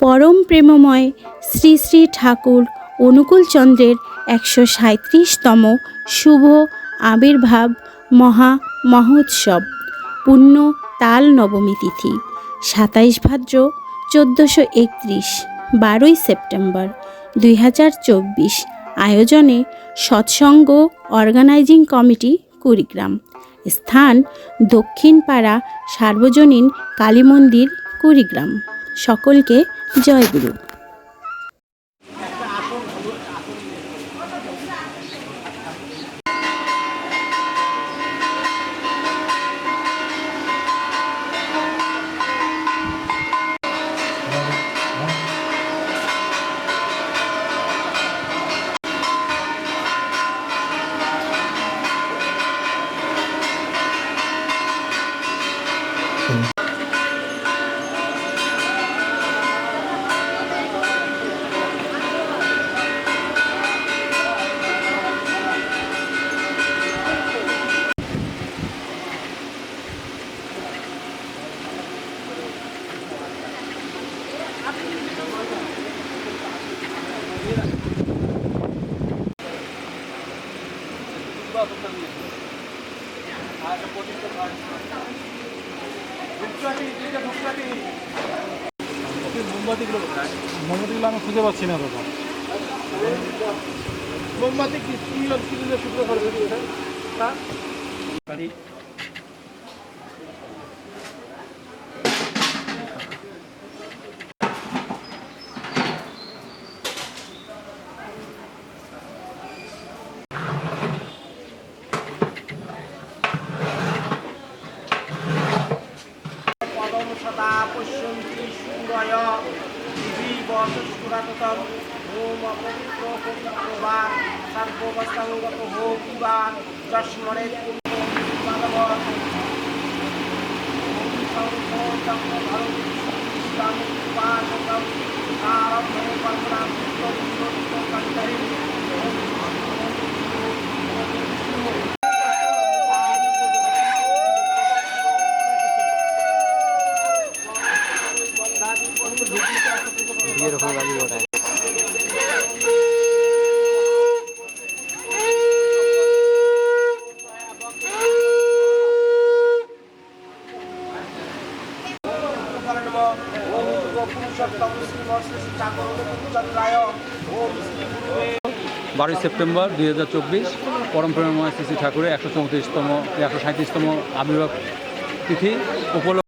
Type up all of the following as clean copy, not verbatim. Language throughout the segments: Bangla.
পরম প্রেমময় শ্রী শ্রী ঠাকুর অনুকূলচন্দ্রের 137তম শুভ আবির্ভাব মহোৎসব পূর্ণ তাল নবমী তিথি 27 ভাদ্র 1431 12 সেপ্টেম্বর 2024। আয়োজনে সৎসঙ্গ অর্গানাইজিং কমিটি কুড়িগ্রাম। স্থান দক্ষিণপাড়া সার্বজনীন কালী মন্দির কুড়িগ্রাম। সকলকে জয়গুরু। মোমবাতিগুলো আমি খুঁজে পাচ্ছি না দাদা। মোমবাতি কি শুক্র করবে সদা পশ্যন্তি সূরয় দিবি বসস্ফুরাততম ওম অপবিত্র পবিত্রবা সর্ববস্থাঙ্গত হোক ইবা যস্মরে মাধব ওম শঙ্খ চক্র ধরম ইসলাম উপাসকম আরম্ভ কর্মণাম পুত্র কণ্ঠে এরকম লাগি ওটাই। 12 সেপ্টেম্বর 2024 পরম প্রেমময় শ্রী শ্রী ঠাকুরের 137তম আবির্ভাব তিথি উপলক্ষে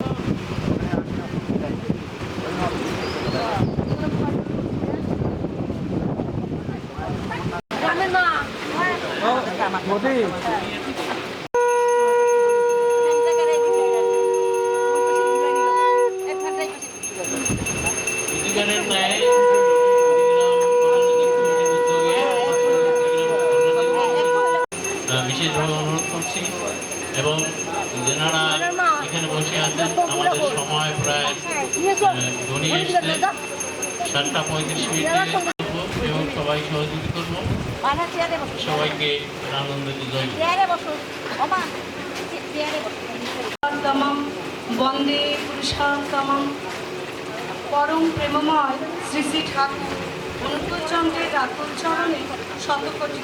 বিশেষভাবে অনুরোধ করছি এবং যেনারা এখানে বসে আছেন আমাদের সময় প্রায় ঘনিয়ে এসছে 7:35 এবং সবাই সহযোগী করবো সবাইকে আনন্দ জয় বন্দে পুরুষোত্তমম পরম প্রেমময় শ্রী শ্রী ঠাকুর অনুকূলচন্দ্রের রাতুল চরণে শতকোটি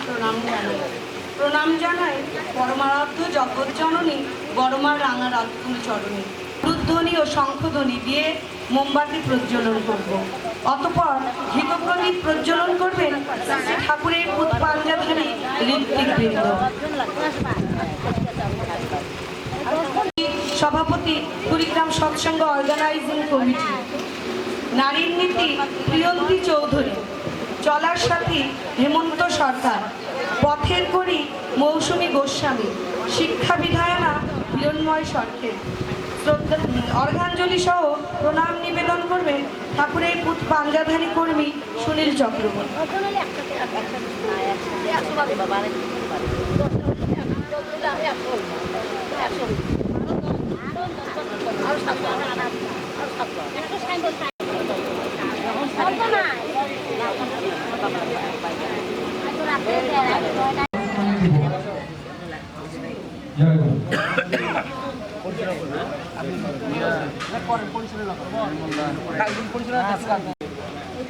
প্রণাম জানাই পরমারাধ্য জগৎজননী বড়মার রাঙা রাতুল চরণে উলুধ্বনি ও শঙ্খধ্বনি দিয়ে মোমবাতি প্রজ্বলন করব। অতঃপর ঘৃতপ্রদীপ প্রজ্বলন করবেন শ্রী ঠাকুরের পুষ্পাঞ্জলি ঋত্বিকবৃন্দ। সভাপতি কুড়িগ্রাম সৎসঙ্গ অর্গানাইজিং কমিটি, নারীর নীতি প্রিয়ন্তী চৌধুরী, চলার সাথী হেমন্ত সরকার, পথের করি মৌসুমী গোস্বামী, শিক্ষা বিধায়না হিরণময় সরকার। অর্ঘাঞ্জলি সহ প্রণাম নিবেদন করবেন ঠাকুরের পাঞ্জাধারী কর্মী সুনীল চক্রবর্তী। পরিচালনা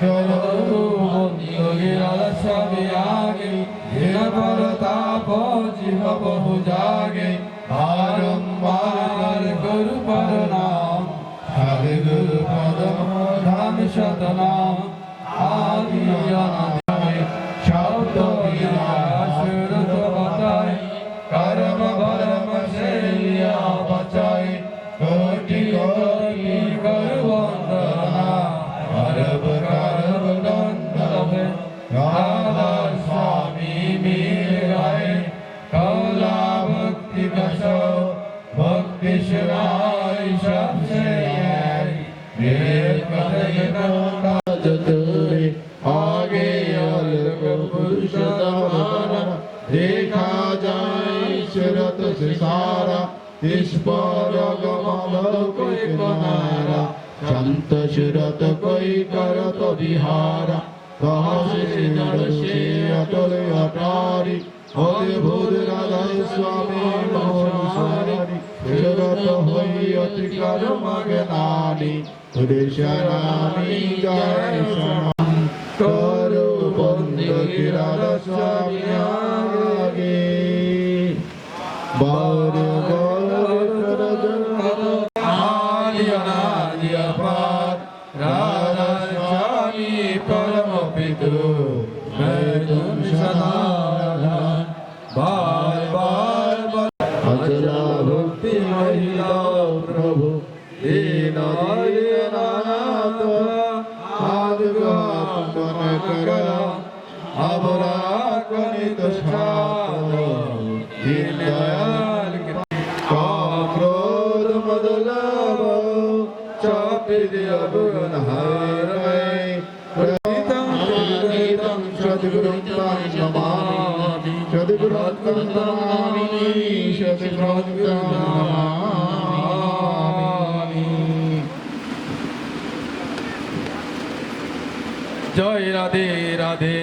বন্দী স্বামী আগে হিরবর তাপ জিহ বহু জাগে বারম্বার গুরু পর নাম সাধু গুরু পদম ধাম শতনাম আদি অনাদি শব্দ বিনাশুরত বাতায় कर्म भरम से लिया बचाए कोटि कोटि कर वंदना करब करब दंड राधा स्वामी मिल गए कौला भक्ति कसो भक्ति सुनाई सबसे आगे अलग पुरुष देखा जाए शरत से सारा इस पर कोई बनारा संत शरत कोई करत विहारा कहा से जड़ से अटल अटारी अद्भुत राधा स्वामी मोहन शरत होई अति कर्म ज्ञानी हृदयनानी जय समान करो बंदी राधा स्वामी आगे बार बार आदि अनादि अपार राधा स्वामी परम पितु मैं तुम सदा बार बार अचला भक्ति महिला प्रभु दीन दीनानाथ आदिगात करा अबरा कनित छात्र दीन दयाल काम क्रोध मद लाभ चापिर अवगुण हारै प्रणीतं प्रणीतं सद्गुरुं नमामि सद्गुरुं नमामि सद्गुरुं नमामि जय राधे राधे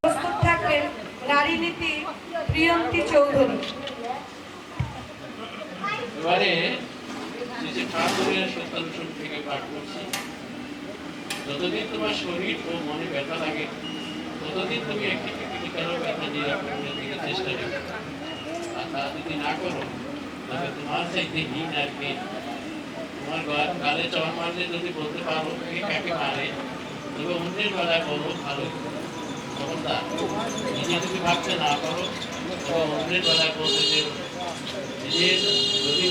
প্রস্তুত থাকবেন নারী নীতি প্রিয়ন্তী চৌধুরী। এবারে যে ঠাকুরের সত্যানুষ্ঠান থেকে পাঠ করছি, যতদিন তোমার শরীর ও মনে ব্যথা লাগে ততদিন তুমি একটি ক্রিটিক্যাল ব্যথা নিরাকরণের দিকে চেষ্টা করবে। আর তা যদি না করো তবে তোমার চাইতে হীন আর কে। তোমার গালে চড় মারলে যদি বলতে পারো কে কাকে মারে, তবে অন্যের বেলায় বলো ভালো। খবরদার নিজে যদি ভাবতে না পারো তবে অন্যের বেলায় বলতে যে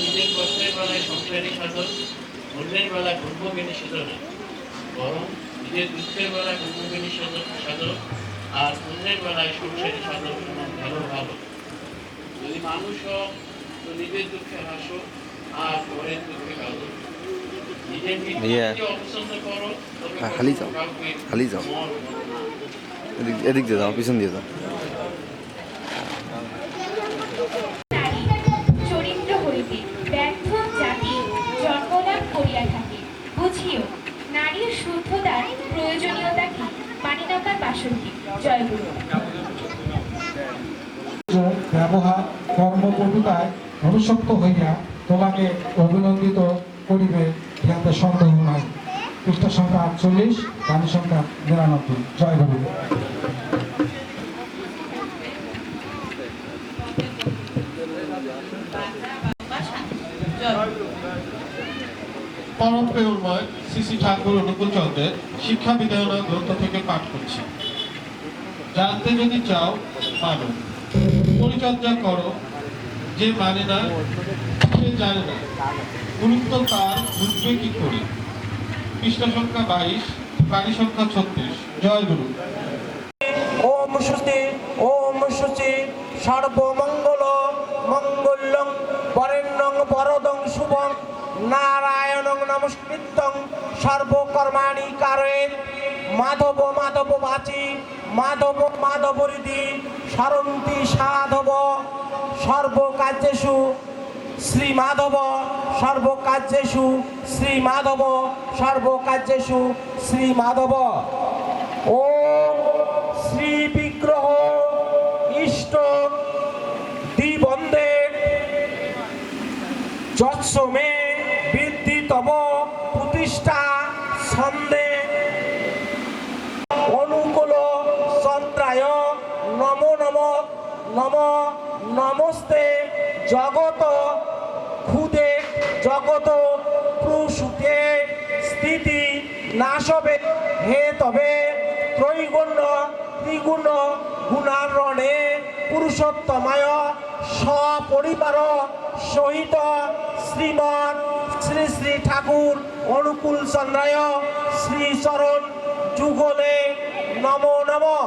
নিজের কষ্টের বেলায় সংসারী সাধন, অন্যের বেলায় ভূর্ভোগিনী সেটা না, বরং যে দুঃখের বেলায় কুকুরবিনী সাধক আর পুণ্যের বেলায় সংসারী সাধক সমান ভালো ভালো। যদি মানুষ হোক তো নিজের দুঃখে হাসো আর পরের দুঃখে কাঁদো। নিজের মৃত্যুকে অপছন্দ করো তবে খালি যাও এদিক দিয়ে যাও পিছন দিয়ে যাও। চরিত্র হইতে ব্যর্থ জাতি জন্মলাভ করিয়া থাকে। বুঝিও নারীর শুদ্ধতার প্রয়োজনীয়তা কি। মানিনাকার বাসন্তী। জয়গুরু। ব্যবহার কর্মপটুতায় অনুশক্ত হইয়া তোমাকে অভিনন্দিত করিবে ইহাতে সন্দেহ নাই। পৃষ্ঠা সংখ্যা 48, গান সংখ্যা 99। জয় গুরু। পরম প্রেমময় শ্রী শ্রী ঠাকুর অনুকূল চন্দ্রের শিক্ষা বিধায়না গ্রন্থ থেকে পাঠ করছি। জানতে যদি চাও মানো, পরিচর্যা করো যে মানে না সে জানে না, গুরুত্ব তার বুঝবে কি করে। পৃষ্ঠা সংখ্যা 22, গাড়ি সংখ্যা 36। জয় গুরু। ওম শুচি সর্বমঙ্গল মঙ্গলং বরেণ্যং বরদং শুভং নারায়ণং নমস্কৃত্যং সর্বকর্মাণি কারয়েৎ। মাধব মাধব বাচি মাধব মাধবরিদি সরন্তি সাধব সর্বকার্যেষু শ্রী মাধব সর্বকার্যেষু শ্রী মাধব সর্বকার্যেষু শ্রী মাধব। ওম শ্রী বিগ্রহ ইষ্ট দ্বিবন্দে যৎসমে বৃদ্ধি তব প্রতিষ্ঠা ছন্দে অনুকূল চন্দ্রায় নমো নমো নম নমস্তে জগত ক্ষুদে জগত প্রসূতে স্থিতি নাশবে হে তবে ত্রৈগুণ্য ত্রিগুণ গুণারণে পুরুষোত্তমায় সপরিবার সহিত শ্রীমৎ শ্রী শ্রী ঠাকুর অনুকূল চন্দ্রায় শ্রী চরণ যুগলে নমো নমঃ।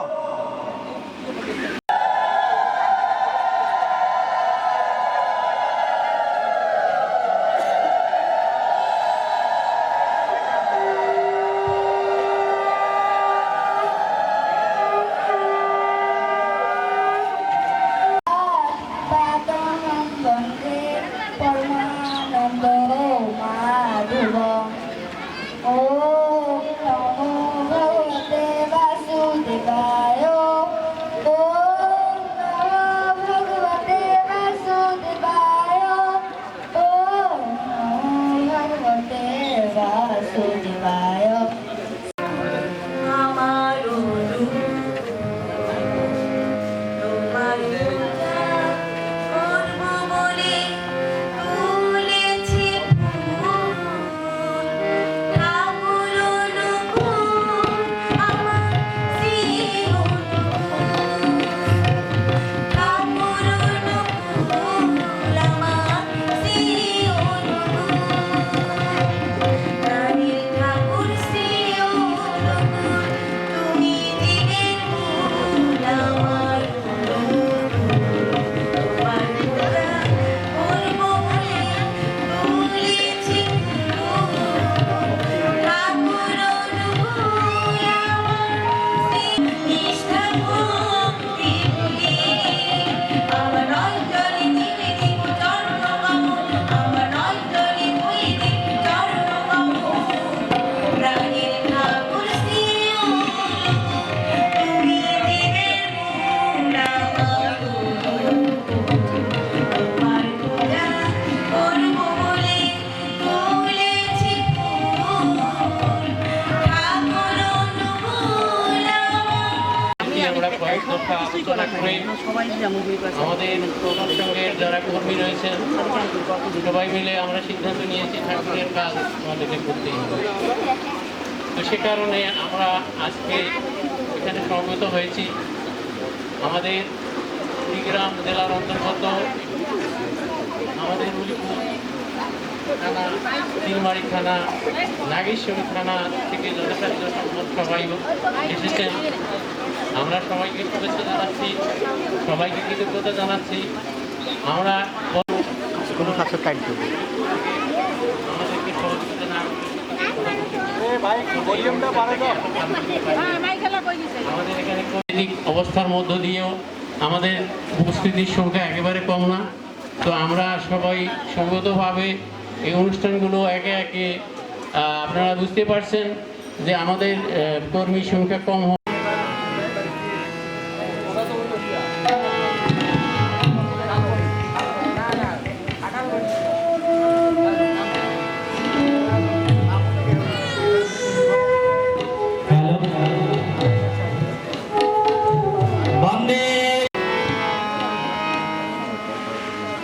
আমাদের প্রভাবসংঘের যারা কর্মী রয়েছেন সবাই মিলে আমরা সিদ্ধান্ত নিয়েছি ঠাকুরের কাজ আমাদেরকে করতেই হবে। তো সে কারণে আমরা আজকে এখানে সমবেত হয়েছি। আমাদের কুড়িগ্রাম জেলার অন্তর্গত আমাদের উলিপুর থানা, তিলমারি থানা, নাগেশ্বরী থানা থেকে যথাসাধ্য সম্ভব সবাই এসেছেন। আমরা সবাইকে শুভেচ্ছা জানাচ্ছি, সবাইকে কৃতজ্ঞতা জানাচ্ছি। আমরা আমাদেরকে সহযোগিতা না আমাদের এখানে কমিটিক অবস্থার মধ্য দিয়েও আমাদের উপস্থিতির সংখ্যা একেবারে কম না। তো আমরা সবাই সঙ্গতভাবে এই অনুষ্ঠানগুলো একে একে আপনারা বুঝতে পারছেন যে আমাদের কর্মী সংখ্যা কম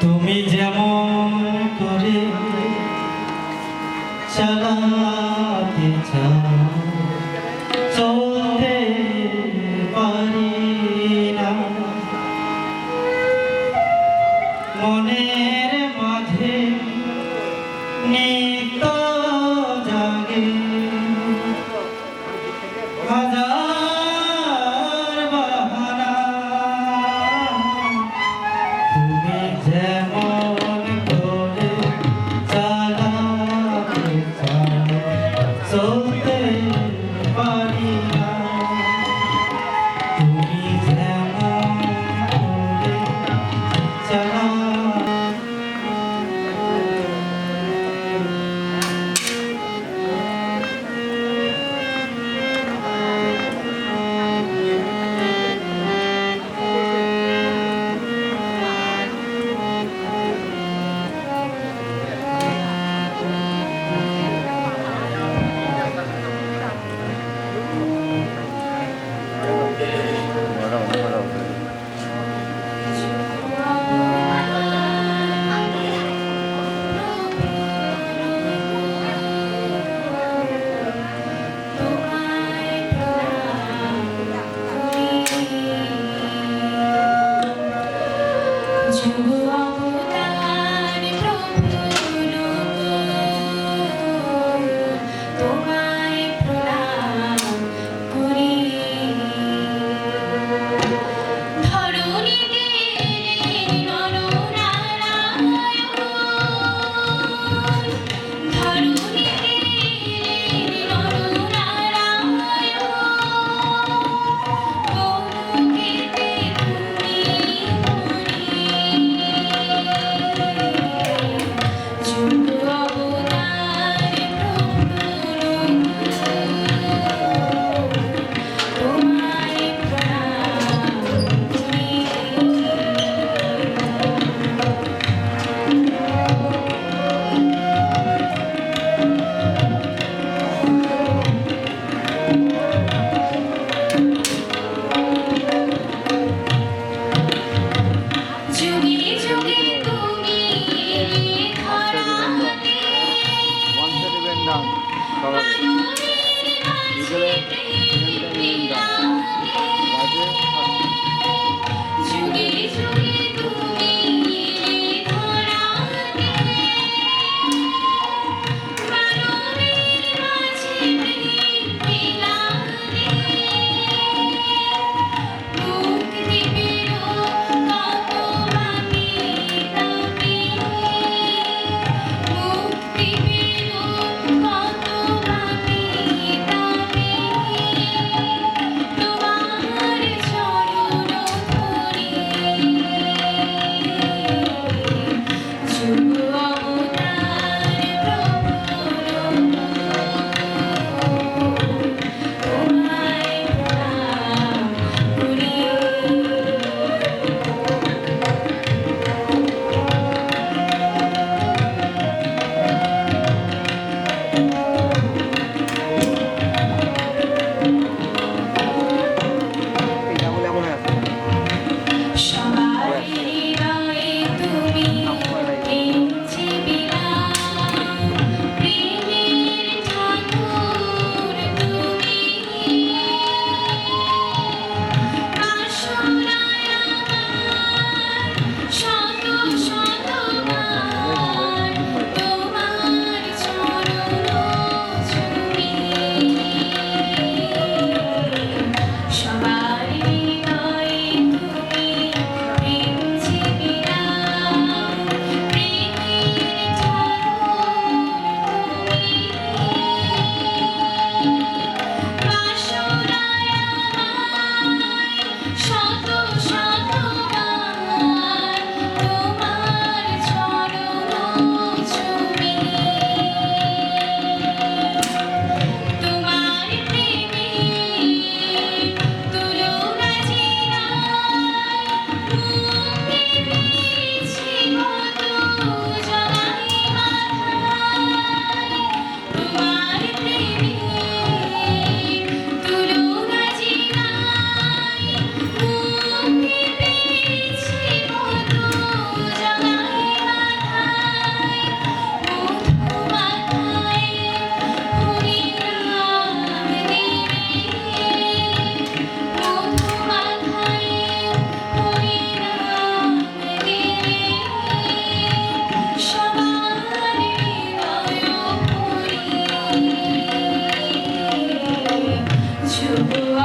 তুমি যেমন করে চালাতে চাও চলতে পারি না, মনের মাঝে নিত্য জাগে হাজার বাহানা। তুমি যেমন করে চালাতে চাও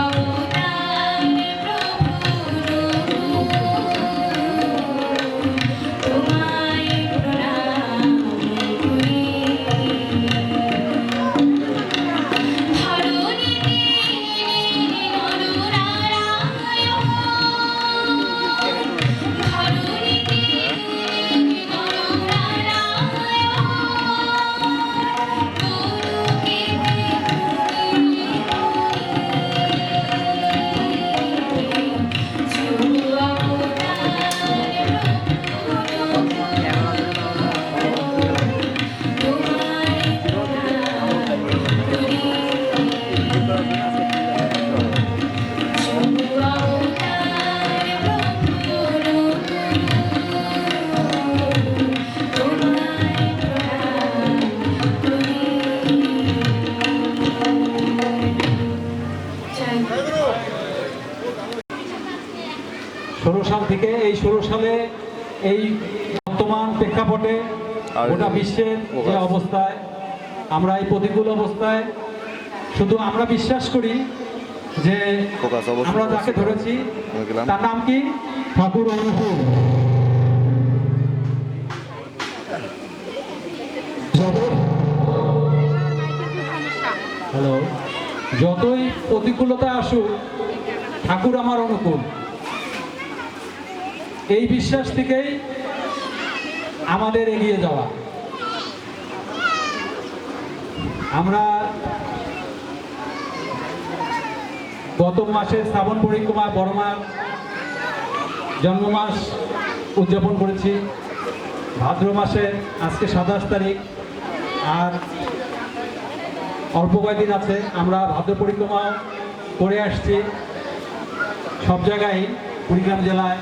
অবতার প্রভু তোমায় প্রণাম করি ধরণীতে নরনারায়ণ ধরণীতে সাল থেকে এই 16 সালে এই বর্তমান প্রেক্ষাপটে গোটা বিশ্বের যে অবস্থায় আমরা এই প্রতিকূল অবস্থায় শুধু আমরা বিশ্বাস করি যে আমরা যাকে ধরেছি তার নাম কি ঠাকুর অনুকূল। হ্যালো, যতই প্রতিকূলতা আসুক ঠাকুর আমার অনুকূল, এই বিশ্বাস থেকেই আমাদের এগিয়ে যাওয়া। আমরা গত মাসে শ্রাবণ পরিক্রমা বড় মার জন্মমাস উদযাপন করেছি। ভাদ্র মাসে আজকে 27 তারিখ, আর অল্প কয়েকদিন আছে। আমরা ভাদ্র পরিক্রমা করে আসছি সব জায়গায়, কুড়িগ্রাম জেলায়,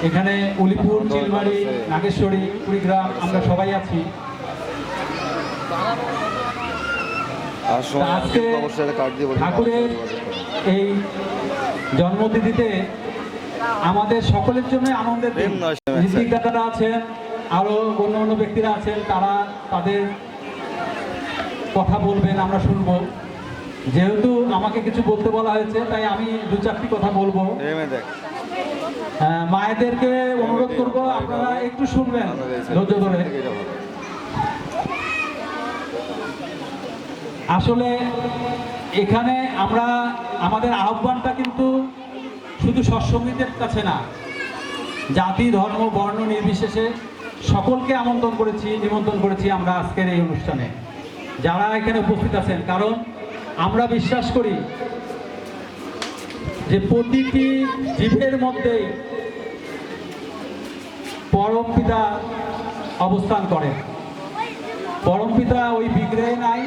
এখানে উলিপুর, চিলমারি, নাগেশ্বরী, কুড়িগ্রাম আমরা সবাই আছি। আজকে ঠাকুরের এই জন্মতিথিতে আমাদের সকলের জন্য আনন্দের দিন। ঋত্বিকদাতারা আছেন, আরো অন্য অন্য ব্যক্তিরা আছেন, তারা তাদের কথা বলবেন, আমরা শুনবো। যেহেতু আমাকে কিছু বলতে বলা হয়েছে তাই আমি 2-4টি কথা বলবো। মায়েদেরকে অনুরোধ করব আপনারা একটু শুনবেন ধৈর্য ধরে। আসলে এখানে আমরা আমাদের আহ্বানটা কিন্তু শুধু সৎসঙ্গীদের কাছে না, জাতি ধর্ম বর্ণ নির্বিশেষে সকলকে নিমন্ত্রণ করেছি আমরা আজকের এই অনুষ্ঠানে, যারা এখানে উপস্থিত আছেন। কারণ আমরা বিশ্বাস করি যে প্রতিটি জীবের মধ্যেই পরমপিতা অবস্থান করেন। পরমপিতা ওই বিগ্রহে নাই,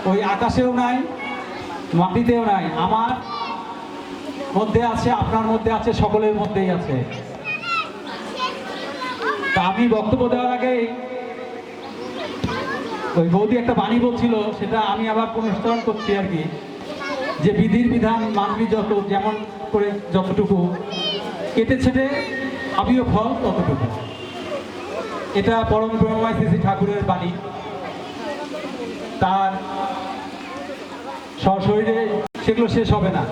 ওই আকাশেও নাই, মাটিতেও নাই। আমার মধ্যে আছে, আপনার মধ্যে আছে, সকলের মধ্যেই আছে। তা আমি বক্তব্য দেওয়ার আগে ওই বৌদি একটা বাণী বলছিল, সেটা আমি আবার পুনঃস্মরণ করছি আর কি, যে বিধির বিধান মানবি যত, যেমন করে যতটুকু কেটে ছেটে আবিও ফল ততটুকু। এটা পরম ব্রহ্মময় শ্রী শ্রী ঠাকুরের বাণী। তার সশরীরে সেগুলো শেষ হবে না।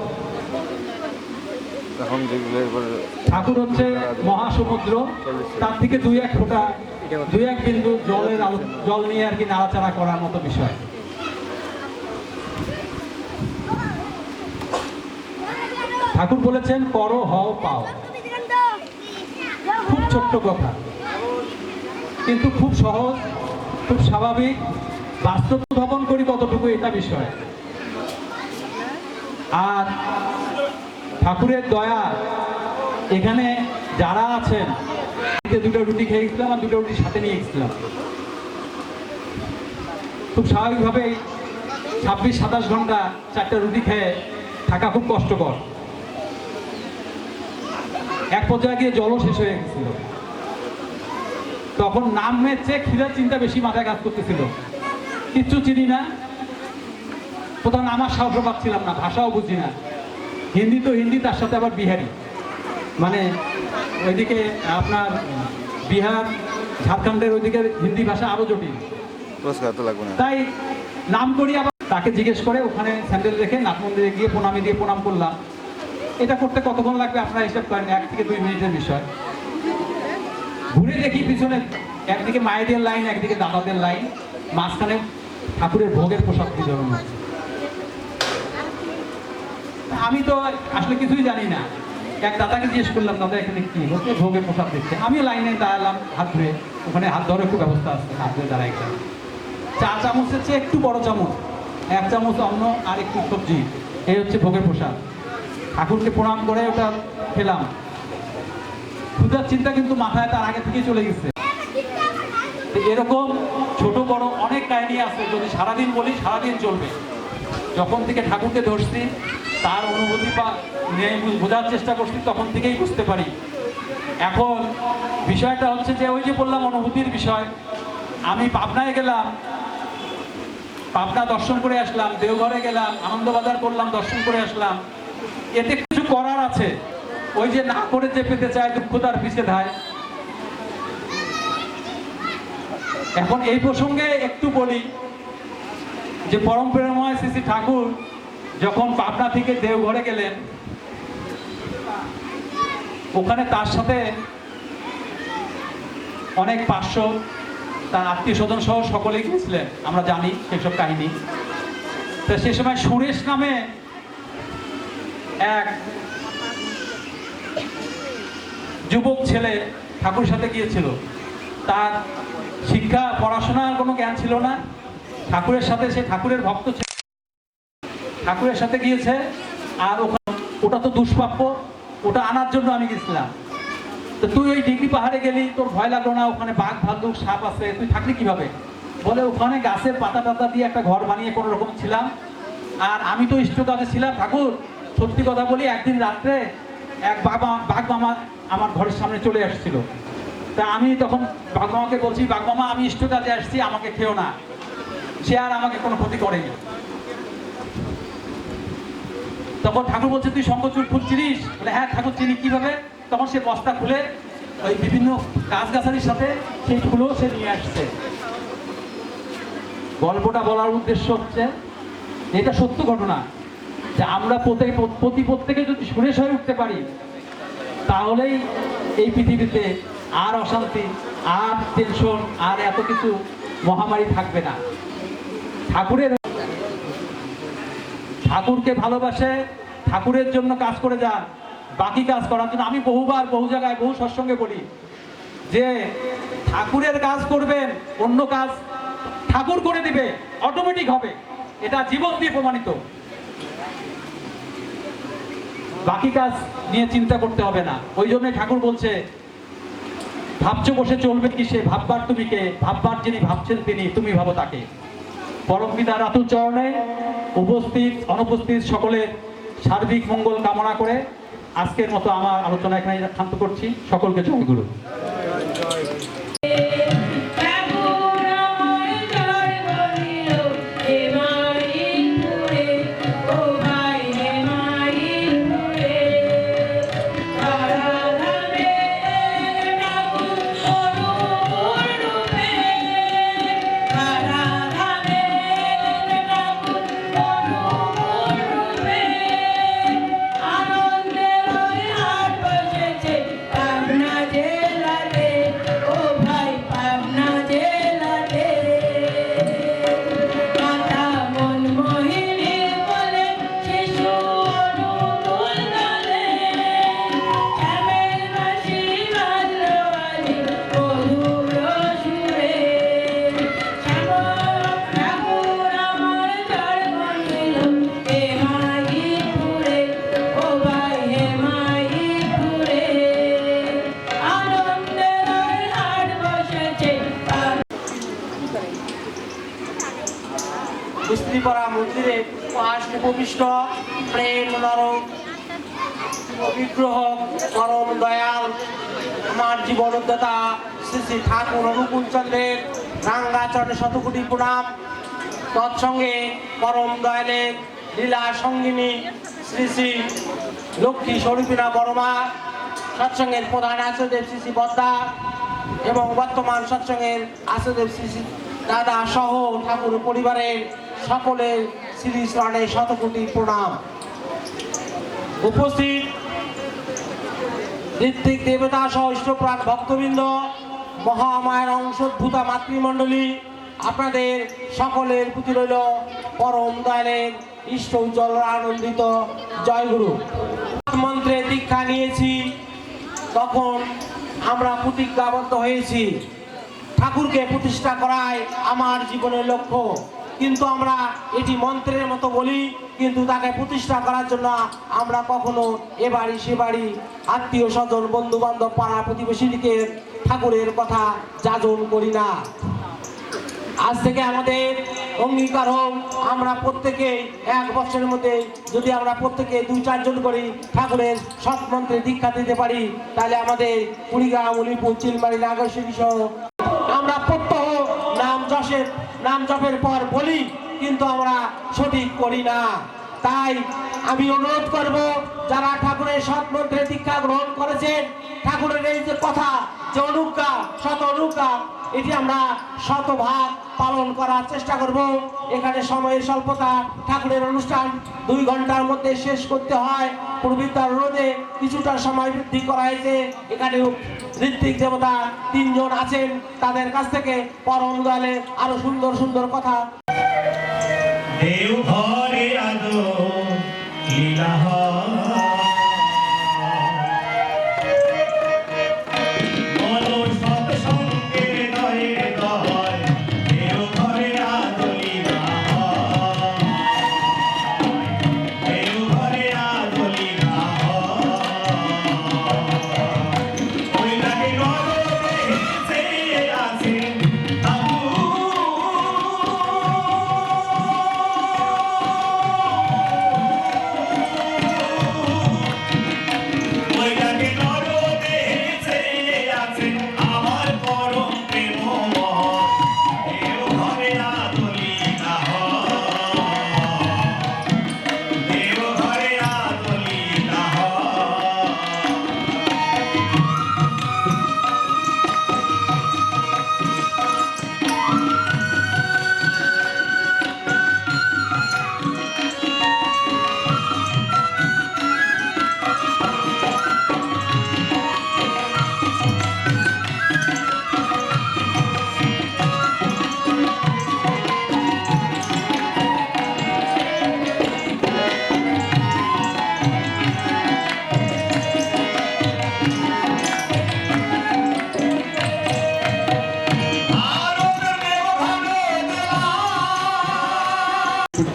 ঠাকুর হচ্ছে মহাসমুদ্র, তার থেকে 2-1 ফোঁটা 2-1 বিন্দু জল নিয়ে আর কি নাড়াচাড়া করার মতো বিষয়। ঠাকুর বলেছেন করো হও পাও। খুব ছোট্ট কথা, কিন্তু খুব সহজ, খুব স্বাভাবিক। বাস্তব ধাপন করি কতটুকু এটা বিষয়। আর ঠাকুরের দয়া, এখানে যারা আছেন, 2টা রুটি খেয়ে গেছিলাম আর 2টা রুটি সাথে নিয়ে গেছিলাম। খুব স্বাভাবিকভাবেই 26-27 ঘন্টা 4টা রুটি খেয়ে থাকা খুব কষ্টকর। এক পর্যায়ে গিয়ে জলও শেষ হয়ে গেছিল। তখন নামের চেয়ে খিদার চিন্তা বেশি মাথায় কাজ করতেছিল। কিচ্ছু চিনি না, কোথাও নামার সাহস পাচ্ছিলাম না, ভাষাও বুঝি না। হিন্দি তো হিন্দি, তার সাথে আবার বিহারি, মানে ওইদিকে আপনার বিহার ঝাড়খণ্ডের ওইদিকে হিন্দি ভাষা আরো জটিল। তাই নাম করি আবার তাকে জিজ্ঞেস করে ওখানে স্যান্ডেল রেখে নাট মন্দিরে গিয়ে প্রণামী দিয়ে প্রণাম করলাম। এটা করতে কতক্ষণ লাগবে আপনারা হিসাব করেন, 1 থেকে 2 মিনিটের বিষয়। ঘুরে দেখি পিছনে একদিকে মায়েদের লাইন, একদিকে দাদাদের লাইন, মাঝখানে ঠাকুরের ভোগের প্রসাদ বিতরণ হচ্ছে। আমি তো আসলে কিছুই জানি না। এক দাদাকে জিজ্ঞেস করলাম, দাদা এখানে কি হচ্ছে? ভোগের প্রসাদ দিচ্ছে। আমিও লাইনে দাঁড়ালাম, হাত ধুয়ে, ওখানে হাত ধরে একটু ব্যবস্থা আছে, হাত ধুয়ে দাঁড়াই গেলাম। 4 চামচের চেয়ে একটু বড় চামচ, 1 চামচ অন্ন আর একটু সবজি, এই হচ্ছে ভোগের প্রসাদ। ঠাকুরকে প্রণাম করে ওটা খেলাম। ক্ষুধার চিন্তা কিন্তু মাথায় তার আগে থেকেই চলে গেছে। এরকম ছোট বড় অনেক কাহিনী আছে, যদি সারাদিন বলি সারাদিন চলবে। যখন থেকে ঠাকুরকে ধরছি তার অনুভূতি বোঝার চেষ্টা করছি, তখন থেকেই বুঝতে পারি। এখন বিষয়টা হচ্ছে যে ওই যে বললাম অনুভূতির বিষয়, আমি পাবনায় গেলাম, পাবনা দর্শন করে আসলাম, দেওঘরে গেলাম, আনন্দবাজার করলাম, দর্শন করে আসলাম। এতে কিছু করার আছে, ওই যে না করে যে পেতে চায় দুঃখ তার পিছে ধায়। এখন এই প্রসঙ্গে একটু বলি যে পরম প্রেমময় শ্রী শ্রী ঠাকুর যখন পাবনা থেকে দেওঘরে গেলেন, ওখানে তার সাথে অনেক পার্শ্ব, তার আত্মীয় স্বজন সহ সকলেই গিয়েছিলেন, আমরা জানি সেসব কাহিনী। তো সে সময় সুরেশ নামে এক যুবক ছেলে ঠাকুরের সাথে গিয়েছিল। তার শিক্ষা পড়াশোনার কোনো জ্ঞান ছিল না, ঠাকুরের সাথে সে ঠাকুরের ভক্ত ছিল, ঠাকুরের সাথে গিয়েছে। আর ওটা তো দুষ্প্রাপ্য, ওটা আনার জন্য আমি গেছিলাম। তো তুই ওই ডিগ্রি পাহাড়ে গেলি, তোর ভয় লাগলো না? ওখানে বাঘ ভাল্লুক সাপ আছে, তুই থাকলি কিভাবে? বলে ওখানে গাছের পাতা টাতা দিয়ে একটা ঘর বানিয়ে কোনো রকম ছিলাম। আর আমি তো ইষ্ট কাজে ছিলাম। ঠাকুর সত্যি কথা বলি, একদিন রাত্রে এক বাঘ মামা আমার ঘরের সামনে চলে আসছিল। তা আমি তখন বাঘ মামাকে বলছি, বাঘ মামা আমি ইষ্ট কাজে আসছি, আমাকে খেও না। সে আর আমাকে কোনো ক্ষতি করেনি। তখন ঠাকুর বলছে, তুই শঙ্খচূড় ফুল চিনিস? বলে হ্যাঁ ঠাকুর চিনি। কিভাবে? তখন সে বস্তা খুলে ওই বিভিন্ন গাছগাছালির সাথে সেই ফুলও সে নিয়ে আসছে। গল্পটা বলার উদ্দেশ্য হচ্ছে, এটা সত্য ঘটনা, যে আমরা প্রত্যেকে যদি সুরেশ হয়ে উঠতে পারি, তাহলেই এই পৃথিবীতে আর অশান্তি, আর টেনশন, আর এত কিছু মহামারী থাকবে না। ঠাকুরকে ভালোবাসে, ঠাকুরের জন্য কাজ করে যান, বাকি কাজ করার জন্য। আমি বহুবার বহু জায়গায় বহু সৎসঙ্গে বলি যে ঠাকুরের কাজ করবেন, অন্য কাজ ঠাকুর করে দিবে, অটোমেটিক হবে। এটা জীবন দিয়ে প্রমাণিত। বাকি কাজ নিয়ে চিন্তা করতে হবে না। ওই জন্য ঠাকুর বলছে, ভাবছো বসে চলবে কি সে, ভাববার তুমি কে, ভাববার যিনি ভাবছেন তিনি, তুমি ভাবো তাকে। পরম পিতার আতুল চরণে উপস্থিত অনুপস্থিত সকলের সার্বিক মঙ্গল কামনা করে আজকের মতো আমার আলোচনা এখানে ক্ষান্ত করছি। সকলকে জয় গুরু। স্ত্রীপাড়া মন্দিরে উপবিষ্ট প্রেম নরক বিগ্রহ পরম দয়াল আমার জীবনোদ্দাতা শ্রী শ্রী ঠাকুর অনুকূল চন্দ্রের রাঙ্গাচরণে শতকোটি প্রণাম। তৎসঙ্গে পরম দয়ালের লীলা সঙ্গিনী শ্রী শ্রী লক্ষ্মী স্বরূপিণা বর্মা, সৎসঙ্গের প্রধান আচার্যদেব শ্রী শ্রী বদ্দা এবং বর্তমান সৎসঙ্গের আচার্যদেব শ্রী শ্রী দাদা সহ ঠাকুর পরিবারের সকলের শ্রী চরণে শতকোটি প্রণাম। উপস্থিত ঋত্বিক দেবতা সহ ইষ্টপ্রাণ ভক্তবৃন্দ, মহামায়ার অংশোদ্ভূতা মাতৃমণ্ডলী, আপনাদের সকলের প্রতি রইল পরম দয়ালের ইষ্ট উজ্জ্বল আনন্দিত জয়গুরু। মন্ত্রে দীক্ষা নিয়েছি, তখন আমরা প্রতিজ্ঞাবদ্ধ হয়েছি ঠাকুরকে প্রতিষ্ঠা করাই আমার জীবনের লক্ষ্য। কিন্তু আমরা এটি মন্ত্রের মতো বলি, কিন্তু তাকে প্রতিষ্ঠা করার জন্য আমরা কখনো এ বাড়ি সে বাড়ি আত্মীয় স্বজন বন্ধু বান্ধব পাড়া প্রতিবেশীকে ঠাকুরের কথা যাজন করি না। আজ থেকে আমাদের অঙ্গীকার হোক, আমরা প্রত্যেকে 1 বছরের মধ্যে যদি আমরা প্রত্যেকে 2-4 জন করি ঠাকুরের সৎ মন্ত্রে দীক্ষা দিতে পারি, তাহলে আমাদের কুড়িগ্রাম, উলিপুর, চিলমারি, নাগরশিরি সহ আমরা প্রত্যহ নাম জপের পর বলি, কিন্তু আমরা সঠিক করি না। তাই আমি অনুরোধ করব, যারা ঠাকুরের সৎ মন্ত্রে দীক্ষা গ্রহণ করেছেন, ঠাকুরের এই যে কথা, যে অনুজ্ঞা, শত অনুজ্ঞা, এটি আমরা শতভাগ পালন করার চেষ্টা করব। এখানে সময়ের স্বল্পতা, ঠাকুরের অনুষ্ঠান 2 ঘন্টার মধ্যে শেষ করতে হয়। প্রবৃত্তার অনুরোধে কিছুটা সময় বৃদ্ধি করা হয়েছে। এখানে ঋত্বিক দেবতা 3 জন আছেন, তাদের কাছ থেকে পরম দয়ালে আরো সুন্দর সুন্দর কথা। দেওঘরে আদো লীলা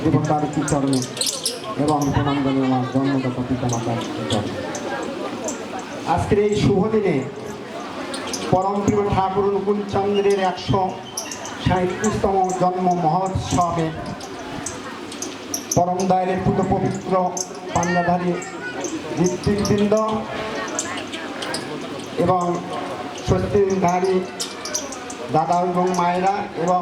দেবতার চরণে এবং প্রণাম জানাই আমার জন্মদাতা পিতা মাতার চরণে। আজকের এই শুভ দিনে পরম প্রিয় ঠাকুর অনুকূল চন্দ্রের 137তম জন্ম মহোৎসবে পরম দয়ালের পুত পবিত্র পান্ডাধারী ঋত্বিকবৃন্দ এবং স্বস্তিধারী দাদা এবং মায়েরা এবং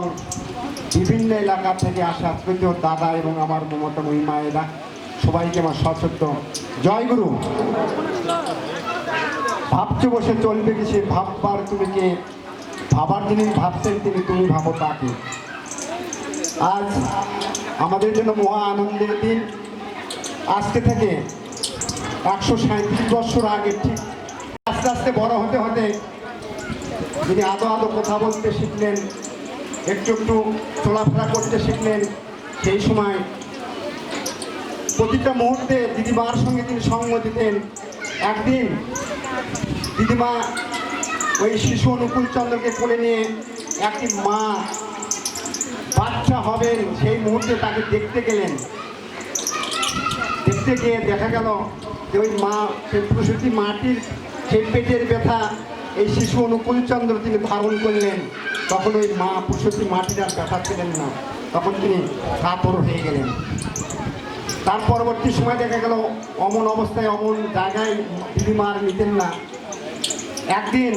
বিভিন্ন এলাকা থেকে আসা তৃতীয় দাদা এবং আমার মমতাময়ী মায়েরা, সবাইকে আমার সশ্রদ্ধ জয়গুরু। ভাবছো বসে চলবে কি, সে ভাববার তুমি কে, ভাবার যিনি ভাবছেন তিনি, তুমি ভাবো তাকে। আজ আমাদের জন্য মহা আনন্দের দিন। আজকে থেকে 137 বছর আগে ঠিক আস্তে আস্তে বড় হতে হতে যিনি আদো আদো কথা বলতে শিখলেন, একটু একটু চলাফেরা করতে শিখলেন, সেই সময় প্রতিটা মুহূর্তে দিদিমার সঙ্গে তিনি সঙ্গ দিতেন। একদিন দিদিমা ওই শিশু অনুকূল চন্দ্রকে কোলে নিয়ে একটি মা বাচ্চা হবেন সেই মুহূর্তে তাকে দেখতে গেলেন। দেখতে গিয়ে দেখা গেল যে ওই মা, সেই প্রসূতি মাটির সেই পেটের ব্যথা এই শিশু অনুকূল চন্দ্র তিনি ধারণ করলেন। তখন ওই মা প্রসূতি মাটির আর ব্যথা ছিলেন না, তখন তিনি কাতর হয়ে গেলেন। তার পরবর্তী সময় দেখা গেল অমন অবস্থায় অমন জায়গায় দিদিমার নিতেন না। একদিন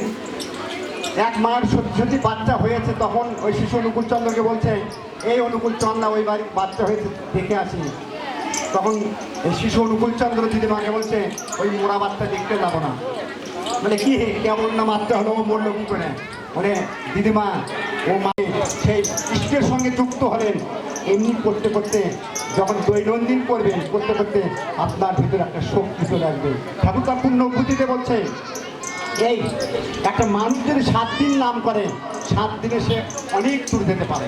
এক মায়ের সত্যি বাচ্চা হয়েছে, তখন ওই শিশু অনুকূল চন্দ্রকে বলছে, এই অনুকূল চন্দ্র ওই বাড়ির বাচ্চা হয়েছে দেখে আসি। তখন এই শিশু অনুকূল চন্দ্র দিদিমাকে বলছে, ওই মোড়া বাচ্চা দেখতে যাবো না। মানে কি কেমন না মারতে হলো, ও মরলো কি করে? মানে দিদিমা ও মা সেই ইষ্টের সঙ্গে যুক্ত হলেন, এমনি করতে করতে যখন দৈনন্দিন করবেন করতে করতে আপনার ভিতরে একটা শক্তি চলে আসবে। ঠাকুর তার পূর্ণ বুদ্ধিতে বলছে এই একটা মানুষ যদি 7 দিন নাম করে 7 দিনে সে অনেক দূর যেতে পারে।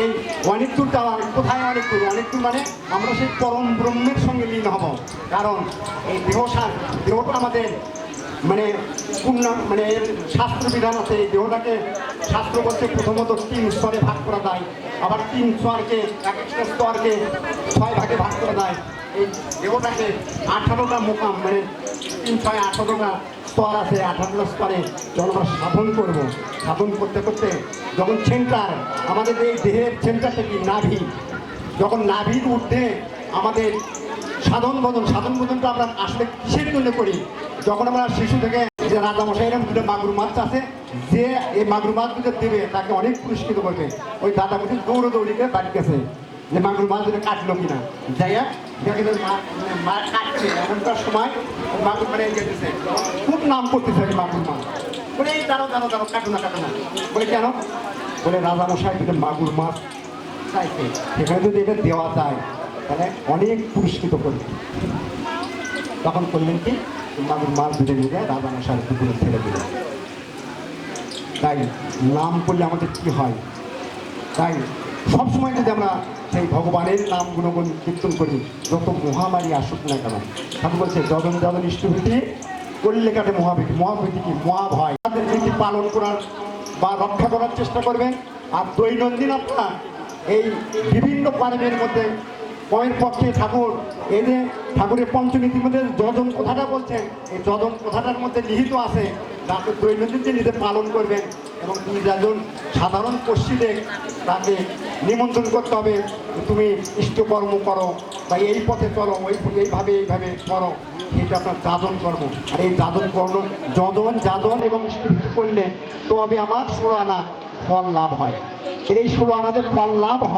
এই অনেক দূর যাওয়া কোথায় অনেক দূর? অনেক দূর মানে আমরা সেই পরম ব্রহ্মের সঙ্গে লীন হব। কারণ এই দেহটা আমাদের মানে পূর্ণ মানে এর শাস্ত্র বিধান আছে। এই দেহটাকে শাস্ত্র বলতে প্রথমত 3 স্তরে ভাগ করা যায়, আবার 3 স্তরকে এক একটা স্তরকে 6 ভাগে ভাগ করা যায়। এই দেহটাকে 18টা মোকাম মানে 3 6 18টা স্তর আছে। 18টা স্তরে যখন আমরা সাধন করব, সাধন করতে করতে যখন সেন্টার আমাদের এই দেহের সেন্টারটা কি নাভি, যখন নাভির ঊর্ধ্বে আমাদের সাধন ভোজনটা আমরা আসলে কিসের জন্য করি? যখন আমরা শিশু থেকে যে রাজামশাই এরকম 2টা মাগুর মাছ আছে, যে এই মাগুর মাছ দুটো দেবে তাকে অনেক পুরস্কৃত করবে। ওই দাদা বলছে দৌড়ে করে বাড়ি গেছে যে মাগুর মাছ দুটো কাটলো কিনা, যাইয়া দেখে মা কাটছে এমনটার সময় মাগুর মানে গেছে খুব নাম করতেছে মাগুর মাছ। বলে এই দাঁড়ো কাটো না বলে কেন? বলে রাজামশাই 2টা মাগুর মাছ চাইছে, সেখানে যদি এটা দেওয়া যায় তাহলে অনেক পুরস্কৃত করবে। তখন করলেন কি মাগুর মাছ ধরে নিয়ে যায় রাজামশাই পুকুরে ছেড়ে দিল। তাই নাম করলে আমাদের কি হয়? তাই সবসময় যদি আমরা সেই ভগবানের নাম গুণগুণ কীর্তন করি, যত মহামারী আসুক না কেন, ঠাকুর বলছে যজন ইষ্টভীতি করলে কাটে মহাভীতি কি মহাভয়। তাদের নীতি পালন করার বা রক্ষা করার চেষ্টা করবেন। আর দৈনন্দিন আপনার এই বিভিন্ন পার্বের মধ্যে কয়ের পক্ষে ঠাকুর এই যে ঠাকুরের পঞ্চনীতির মধ্যে যজন কথাটা বলছেন, এই যজন কথাটার মধ্যে নিহিত আছে তাকে দৈনন্দিন যে নিজে পালন করবেন। এবং তুমি যাজন সাধারণ পশ্চিমে তাকে নিমন্ত্রণ করতে হবে, তুমি ইষ্টকর্ম করো বা এই পথে চলো, এইভাবে করো, এটা আপনার যাজন কর্ম। আর এই যাজন কর্ম যাজন এবং ইষ্টভীতি করলে তবে আমার 16 আনা ফল লাভ হয়। এই 16 আনাদের ফল লাভ হয়।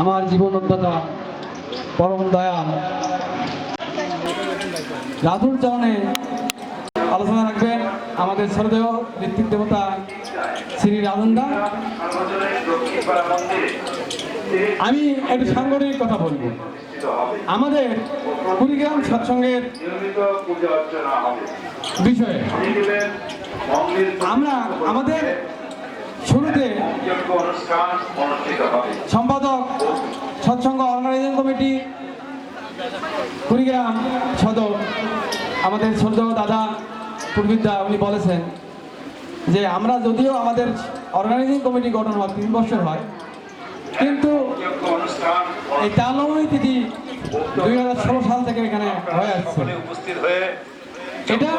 আমার জীবনোদ্দাতা পরম দয়াল রাধুর চরণে আলোচনা রাখবেন আমাদের ছোটদেহ ঋত্বিক দেবতা শ্রী রাধনদা। আমি একটু সাংগঠনিক কথা বলবো। আমাদের কুড়িগ্রাম সৎসঙ্গের বিষয়ে আমরা আমাদের শুরুতে সম্পাদক সৎসঙ্গ অর্গানাইজিং কমিটি কুড়িগ্রাম সদর আমাদের ছোট দাদা পূর্বিদা উনি বলেছেন যে আমরা যদিও আমাদের অর্গানাইজিং কমিটি গঠন হওয়ার 3 বছর হয়, কিন্তু এই 93 তিথি 2016 সাল থেকে এখানে হয়ে আসছে। এটা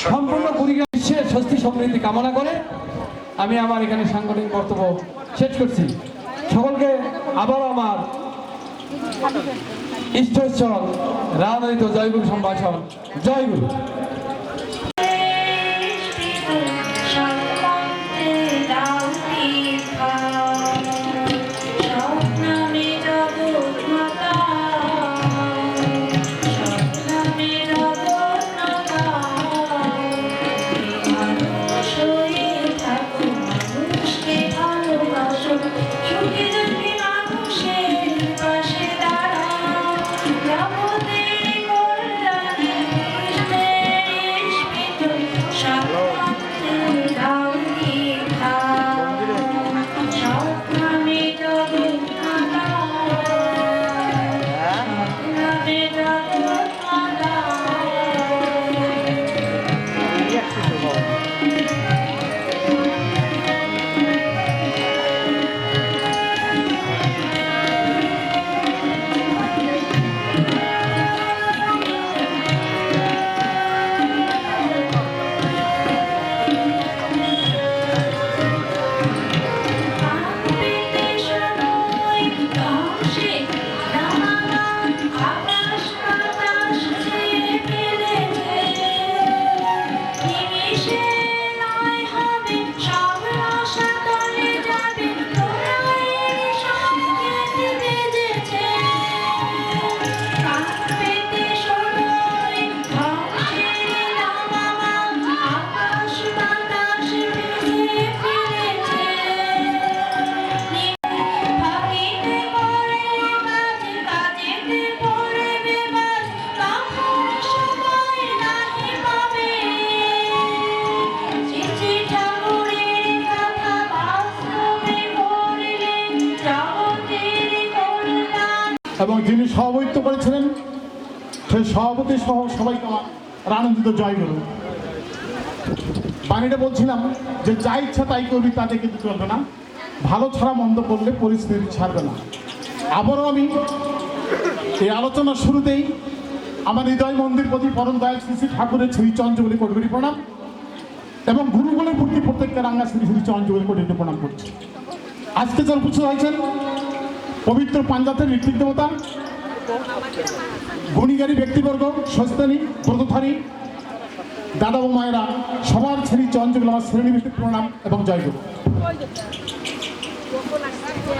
সম্পূর্ণ কুড়িগ্রাম বিশেষ স্বস্তি সমৃদ্ধি কামনা করে আমি আমার এখানে সাংগঠনিক বক্তব্য শেষ করছি। সকলকে আবারও আমার ইষ্টচল রাজনৈতিক জয়গুরু সম্ভাষণ। জয়গুরু। এবং যিনি সভাপতিত্ব করেছিলেন সেই সভাপতি সহ সবাইকে আমার আনন্দিত জয়গুরু। বাণীটা বলছিলাম যে যা ইচ্ছা তাই করবি, তাতে কিন্তু চলবে না। ভালো ছাড়া মন্দ করলে পরিস্থিতি ছাড়বে না। আবারও আমি এই আলোচনার শুরুতেই আমার হৃদয় মন্দির প্রতি পরম দয়াল শ্রী শ্রী ঠাকুরের শ্রী চঞ্চবলী কোটি প্রণাম এবং গুরুগুলোর প্রতি প্রত্যেককে রাঙ্গা শ্রী শ্রী চঞ্চবলী কোটি প্রণাম করছি। আজকে যারা উপস্থিত হয়েছেন পবিত্র পাঞ্জাতের ঋত্বিক দেবতা, গুণীগারী ব্যক্তিবর্গ, সস্তানী ব্রতধারী দাদা ও মায়েরা, সবার শ্রী চঞ্চল আমার শ্রেণীভিত্তিক প্রণাম এবং জয়গুরু।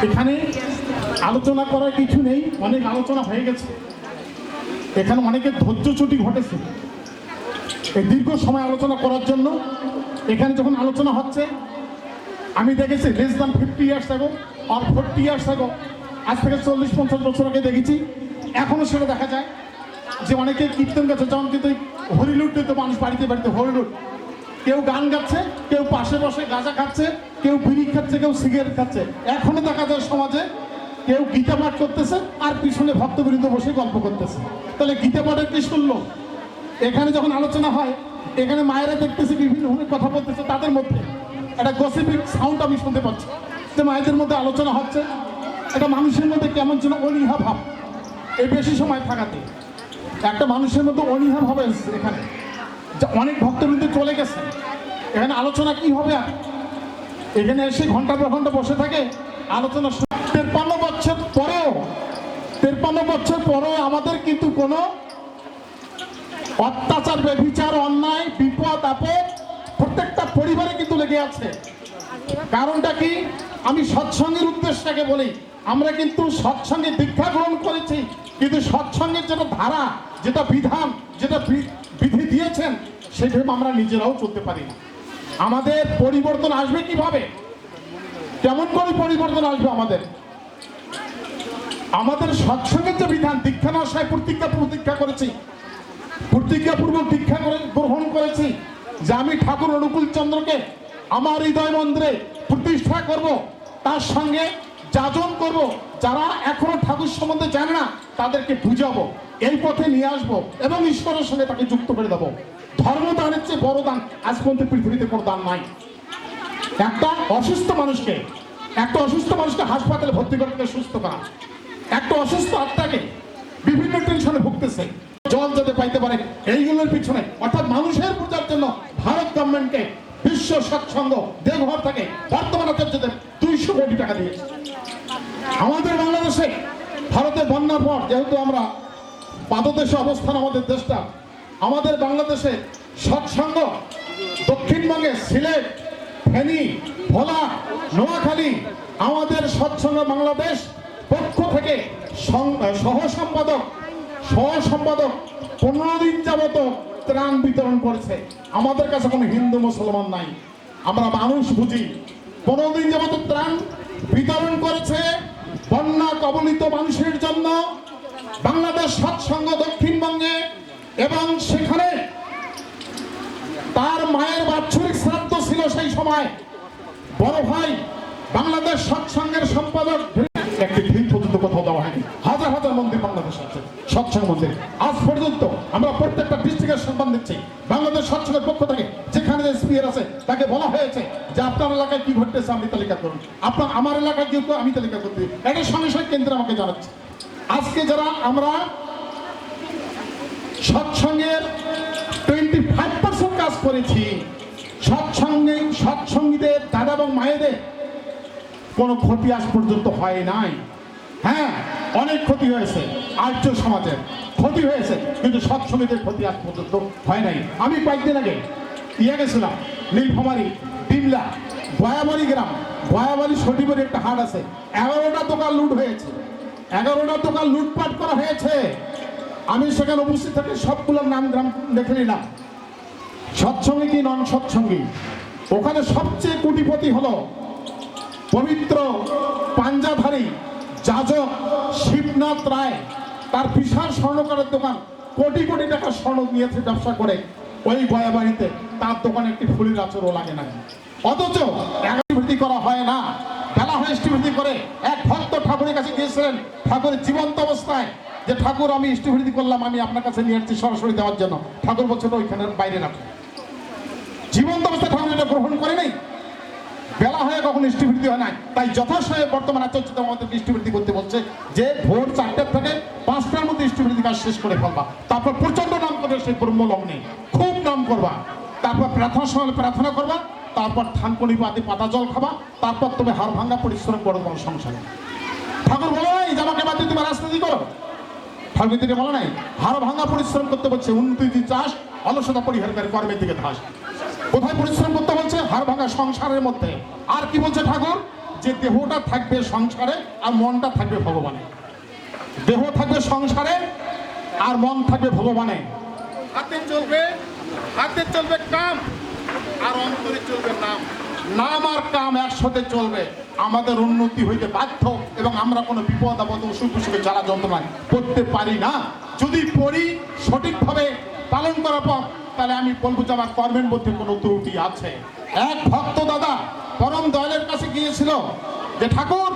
এখানে আলোচনা করার কিছু নেই, অনেক আলোচনা হয়ে গেছে। এখানে অনেকের ধৈর্যচ্যুতি ঘটেছে এই দীর্ঘ সময় আলোচনা করার জন্য। এখানে যখন আলোচনা হচ্ছে আমি দেখেছি লেস দ্যান 50 ইয়ার্স আগো আর 40 ইয়ার্স আগো, আজ থেকে 40-50 বছর আগে দেখেছি। এখনও সেটা দেখা যায় যে অনেকে কীর্তন গাচ্ছে, যেমন কিন্তু হরিলুট দিত মানুষ বাড়িতে বাড়িতে হরিলুট। কেউ গান গাচ্ছে, কেউ পাশে বসে গাঁজা খাচ্ছে, কেউ বিড়ি খাচ্ছে, কেউ সিগারেট খাচ্ছে। এখনো দেখা যায় সমাজে কেউ গীতা পাঠ করতেছে আর পিছনে ভক্তবৃন্দ বসে গল্প করতেছে। তাহলে গীতা পাঠের কি শুনলো? এখানে যখন আলোচনা হয় এখানে মায়েরা দেখতেছে বিভিন্ন কথা বলতেছে, তাদের মধ্যে একটা গসিপিং সাউন্ড আমি শুনতে পাচ্ছি যে মায়েদের মধ্যে আলোচনা হচ্ছে। একটা মানুষের মধ্যে কেমন যেন অনীহা ভাব, এই বেশি সময় থাকাতে একটা মানুষের মধ্যে অনীহা ভাব এসেছে। এখানে অনেক ভক্তবৃন্দ চলে গেছে, এখানে আলোচনা কি হবে? আর এখানে এসে ঘন্টা পর ঘন্টা বসে থাকে আলোচনা। 53 বছর পরেও আমাদের কিন্তু কোনো অত্যাচার, ব্যভিচার, অন্যায়, বিপদ আপদ প্রত্যেকটা পরিবারে কিন্তু লেগে আছে। কারণটা কি? আমি সৎসঙ্গের উদ্দেশ্যটাকে বলি। আমরা কিন্তু সৎসঙ্গে দীক্ষা গ্রহণ করেছি, কিন্তু সৎসঙ্গের যেটা ধারা, যেটা বিধান, যেটা বিধি দিয়েছেন সেভাবে আমরা নিজেরাও চলতে পারি না। আমাদের পরিবর্তন আসবে কিভাবে? কেমন করে পরিবর্তন আসবে? আমাদের সৎসঙ্গের যে বিধান, দীক্ষা নেওয়ার সময় প্রতিজ্ঞা করেছি, প্রতিজ্ঞাপূর্বক দীক্ষা গ্রহণ করেছি যে আমি ঠাকুর অনুকূল চন্দ্রকে আমার হৃদয় মন্দিরে প্রতিষ্ঠা করব, তার সঙ্গে যাজন করব, যারা এখনো ঠাকুর সম্বন্ধে জানে না তাদেরকে বুঝাবো, এই পথে নিয়ে আসবো এবং ঈশ্বরের সঙ্গে তাকে যুক্ত করে দেবো। ধর্মদানের চেয়ে বড় দান আজ পর্যন্ত পৃথিবীতে কোনো দান নাই। একটা অসুস্থ মানুষকে হাসপাতালে ভর্তি করতে সুস্থ করা, একটা অসুস্থ আত্মাকে বিভিন্ন টেনশনে ভুগতেছে, জল যাতে পাইতে পারে, এইগুলোর পিছনে অর্থাৎ মানুষের পূজার জন্য ভারত গভর্নমেন্টকে সৎসঙ্গ দেওঘর থেকে বর্তমান আচার্যদের 200 কোটি টাকা দিয়েছে। আমাদের বাংলাদেশে ভারতের বন্যার পর যেহেতু আমরা পাদদেশে অবস্থান আমাদের দেশটা, আমাদের বাংলাদেশে সৎসঙ্গ দক্ষিণবঙ্গে সিলেট, ফেনী, ভোলা, নোয়াখালী আমাদের সৎসঙ্গ বাংলাদেশ পক্ষ থেকে সহ সম্পাদক 15 দিন যাবত ত্রাণ বিতরণ করেছে। আমাদের কাছে কোনো হিন্দু মুসলমান নাই, আমরা মানুষ বুঝি। 15 দিন যাবত ত্রাণ বিতরণ করেছে বন্যা কবলিত মানুষের জন্য বাংলাদেশ সৎসঙ্গ দক্ষিণবঙ্গে, এবং সেখানে তার মায়ের বাৎসরিক শ্রাদ্ধ ছিল সেই সময়। বড় ভাই বাংলাদেশ সৎসঙ্গের সম্পাদক একটি ভিড় পর্যন্ত কোথাও দেওয়া হয়নি। হাজার হাজার মন্দির বাংলাদেশ আছে সৎসঙ্গ মন্দির। আজ পর্যন্ত আমরা প্রত্যেকটা ডিস্ট্রিক্টের সম্মান দিচ্ছি বাংলাদেশ সৎসঙ্গের পক্ষ থেকে। যেখানে যে স্পিয়ার আছে তাকে বলা হয়েছে যে আপনার এলাকায় কি ঘটতেছে আপনি তালিকা করুন, আমার এলাকায় কি আমি তালিকা করতে, এটা সঙ্গে সঙ্গে কেন্দ্র আমাকে জানাচ্ছে। আজকে যারা আমরা সৎসঙ্গের 25% কাজ করেছি, সৎসঙ্গীদের দাদা এবং মায়েদের কোনো ক্ষতি আজ পর্যন্ত হয় নাই। হ্যাঁ, অনেক ক্ষতি হয়েছে, আর্য সমাজের ক্ষতি হয়েছে, কিন্তু সৎসঙ্গীদের ক্ষতি আজ পর্যন্ত হয় নাই। আমি কয়েকদিন আগে গেছিলাম নীলফামারী, ডিমলা, গয়াবাড়ি গ্রাম, গয়াবাড়ি সটিবাড়ি একটা হাট আছে, 11টা দোকান লুট হয়েছে, 11টা দোকান লুটপাট করা হয়েছে। আমি সেখানে উপস্থিত থেকে সবগুলোর নাম গ্রাম দেখে নিলাম। সৎসঙ্গী কি নন সৎসঙ্গী, ওখানে সবচেয়ে কোটিপতি হলো পবিত্র পাঞ্জাধারী যাজক শিবনাথ রায়। তার বিশাল স্বর্ণকারের দোকান, কোটি কোটি টাকা স্বর্ণ নিয়েছে ব্যবসা করে ওই গয়াবাড়িতে। তার দোকানে একটি ফুলের আচরও লাগে না, অথচ একাধিপতি করা হয় না। বেলা হয় ইষ্টিভৃতি করে। এক ভক্ত ঠাকুরের কাছে গিয়েছিলেন ঠাকুরের জীবন্ত অবস্থায়, যে ঠাকুর আমি ইষ্টিভৃতি করলাম, আমি আপনার কাছে নিয়ে আসছি সরাসরি দেওয়ার জন্য। ঠাকুর বলছেন ওইখানে বাইরে রাখো। জীবন্ত অবস্থায় ঠাকুর এটা গ্রহণ করে নেই, বেলা হয়ে কখন ইষ্টিবৃত্তি হয় না। তাই যথাসময়ে বর্তমান আচার্য আমাদেরকে ইষ্টিবৃত্তি করতে বলছে যে ভোর 4টা থেকে 5টার মধ্যে ইষ্টিবৃত্তি কাজ শেষ করে ফেলবা। তারপর প্রচন্ড নাম করবে সেই ব্রহ্মলগ্নে, খুব নাম করবা। তারপর প্রার্থনার সময় প্রার্থনা করবা, তারপর থানকুনি পাতি পাতা জল খাবা, তারপর তুমি হাড় ভাঙ্গা পরিশ্রম করো তোমার সংসারে। ঠাকুর বলো নাই যে আমাকে বাদ দিয়ে তুমি রাজনীতি করো, ঠাকুর দিকে বলো নাই। হাড় ভাঙ্গা পরিশ্রম করতে বলছে, উন্নতি চাষ অলসতা পরিহার করে কর্মের দিকে ধাস। কোথায় পরিশ্রম করতে বলছে? হাড় ভাঙা সংসারের মধ্যে। আর কি বলছে ঠাকুর? যে দেহটা থাকবে সংসারে আর মনটা থাকবে ভগবানে। দেহ থাকবে সংসারে আর মন থাকবে ভগবানে। হাতে চলবে কাম আর অন্তরে চলবে নাম। নাম আর কাম একসাথে চলবে, আমাদের উন্নতি হইতে বাধ্য। এবং আমরা কোনো বিপদ আপদ অসুখ বিসুখে জ্বালা যন্ত্রণায় পড়তে পারি না। যদি পড়ি সঠিকভাবে পালন করার পর, তাহলে আমি বলবো যে আমার কর্মের মধ্যে কোনো ত্রুটি আছে। এক ভক্ত দাদা পরম দয়ালের কাছে গিয়েছিল যে ঠাকুর,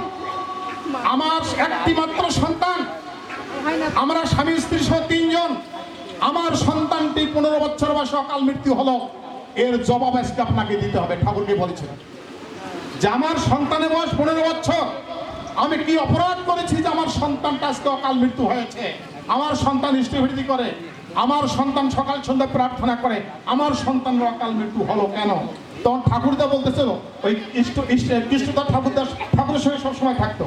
আমার একটি মাত্র সন্তান, আমরা স্বামী স্ত্রী সহ 3 জন, আমার সন্তানটি 15 বছর বয়সে অকাল মৃত্যু হলো, এর জবাব আজকে আপনাকে দিতে হবে। ঠাকুরকে বলেছিল যে আমার সন্তানের বয়স 15 বছর, আমি কি অপরাধ করেছি যে আমার সন্তানটা আজকে অকাল মৃত্যু হয়েছে? আমার সন্তান ইষ্টিবৃত্তি করে, আমার সন্তান সকাল সন্ধ্যা প্রার্থনা করে, আমার সন্তানের অকাল মৃত্যু হলো কেন? তখন ঠাকুরদা বলতেছিল, ওই কৃষ্ণদা ঠাকুরের সঙ্গে সবসময় থাকতো।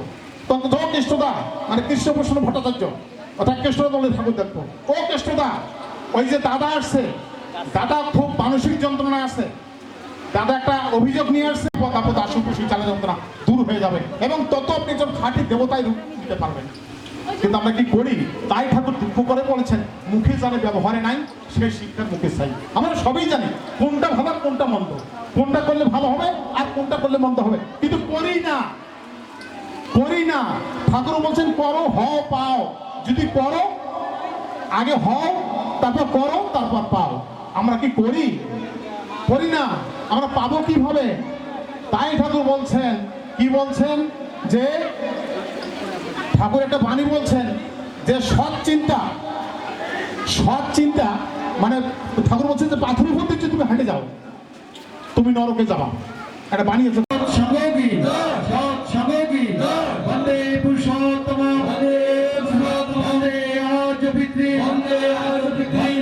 তখন যখন কৃষ্ণদা মানে কৃষ্ণপ্রসন্ন ভট্টাচার্য, অর্থাৎ কৃষ্ণদা বলে ঠাকুর দেখতো, ও কৃষ্ণদা, ওই যে দাদা আসছে, দাদা খুব মানসিক যন্ত্রণা আছে, দাদা একটা অভিযোগ নিয়ে আসছে, আপদ আশুপুষি চালা যন্ত্রণা দূর হয়ে যাবে এবং তত আপনি একজন খাঁটি দেবতায় রূপ দিতে পারবেন। কিন্তু আমরা কি করি? তাই ঠাকুর দুঃখ করে বলেছেন, মুখে জানে ব্যবহারে নাই, সেই শিক্ষার মুখে চাই। আমরা সবই জানি কোনটা ভালো কোনটা মন্দ, কোনটা করলে ভালো হবে আর কোনটা করলে মন্দ হবে, কিন্তু করি না। ঠাকুর বলছেন করো, হও, পাও। যদি করো, আগে হও, তারপর করো, তারপর পাও। আমরা কি করি না। আমরা পাবো কিভাবে? তাই ঠাকুর বলছেন, কি বলছেন যে ঠাকুর একটা বাণী বলছেন যে সৎ চিন্তা মানে ঠাকুর বলছেন যে পাথরের মধ্যে যদি তুমি হেঁটে যাও, তুমি নরকে যাবা। একটা বাণী আছে, বন্দে পুরুষোত্তম, বন্দে আর্য পিতৃ, বন্দে আর্য পিতৃ।